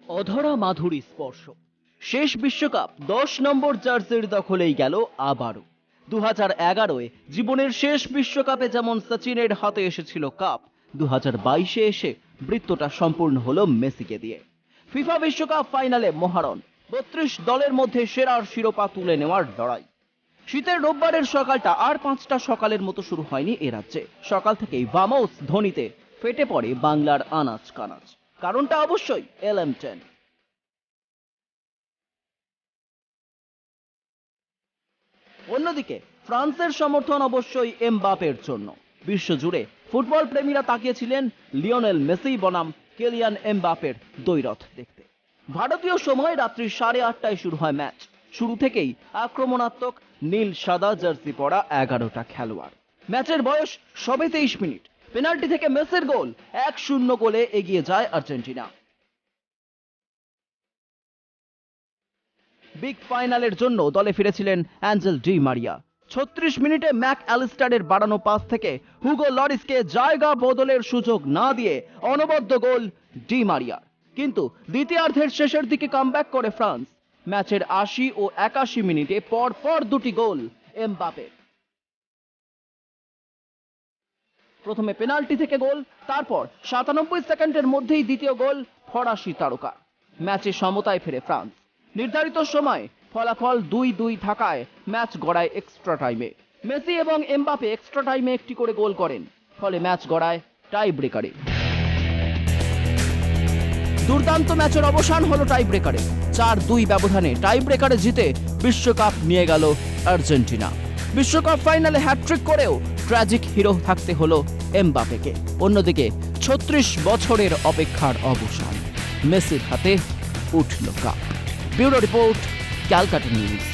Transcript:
অধরা মাধুরী স্পর্শ। শেষ বিশ্বকাপ 10 নম্বর জার্সির দখলেই গেল আবারও। 2011-এ জীবনের শেষ বিশ্বকাপে যেমন সচিনের হাতে এসেছিল কাপ, 2022-এ এসে বৃত্তটা সম্পূর্ণ হলো মেসিকে দিয়ে। ফিফা বিশ্বকাপ ফাইনালে মহারণ, 32 দলের মধ্যে সেরার শিরোপা তুলে নেওয়ার লড়াই। শীতের রোববারের সকালটা আর 5টা সকালের মতো শুরু হয়নি এ রাজ্যে। সকাল থেকেই ভামোস ধ্বনিতে ফেটে পড়ে বাংলার আনাচ কানাচ। কারণটা অবশ্যই LM10। অন্যদিকে ফ্রান্সের সমর্থন অবশ্যই এমবাপের জন্য। বিশ্বজুড়ে ফুটবল প্রেমীরা তাকিয়েছিলেন লিওনেল মেসি বনাম কেলিয়ান এমবাপের দ্বৈরথ দেখতে। ভারতীয় সময় রাত্রি 8:30টায় শুরু হয় ম্যাচ। শুরু থেকেই আক্রমণাত্মক নীল সাদা জার্সি পরা 11টা খেলোয়াড়। ম্যাচের বয়স সবে 23 মিনিট। পেনাল্টি থেকে মেসির গোল, 1-0 গোলে এগিয়ে যায় আর্জেন্টিনা। বিগ ফাইনালের জন্য দলে ফিরেছিলেন অ্যাঞ্জেল ডি মারিয়া। 36 মিনিটে ম্যাক অ্যালিস্টারের বাড়ানো পাস থেকে হুগো লরিসকে জায়গা বদলের সুযোগ না দিয়ে অনবদ্য গোল ডি মারিয়ার। কিন্তু দ্বিতীয়ার্ধের শেষের দিকে কামব্যাক করে ফ্রান্স। ম্যাচের 80 ও 81 মিনিটে পর পর দুটি গোল এমবাপের। প্রথমে পেনাল্টি থেকে গোল, তারপর 97 সেকেন্ডের মধ্যেই দ্বিতীয় গোল ফরাসি তারকা। ম্যাচে সমতায় ফেরে ফ্রান্স। নির্ধারিত সময় ফলাফল 2-2 থাকায় ম্যাচ গড়ায় এক্সট্রা টাইমে। মেসি এবং এমবাপে এক্সট্রা টাইমে একটি করে গোল করেন, ফলে ম্যাচ গড়ায় টাই ব্রেকারে। দুর্দান্ত ম্যাচের অবসান হলো টাই ব্রেকারে। 4-2 ব্যবধানে টাই ব্রেকারে জিতে বিশ্বকাপ নিয়ে গেল আর্জেন্টিনা। বিশ্বকাপ ফাইনালে হ্যাটট্রিক করেও ট্র্যাজিক হিরো থাকতে হলো এমবাপেকে। অন্যদিকে 36 বছরের অপেক্ষার অবসান, মেসির হাতে উঠল cup. Bureau report, Calcutta news.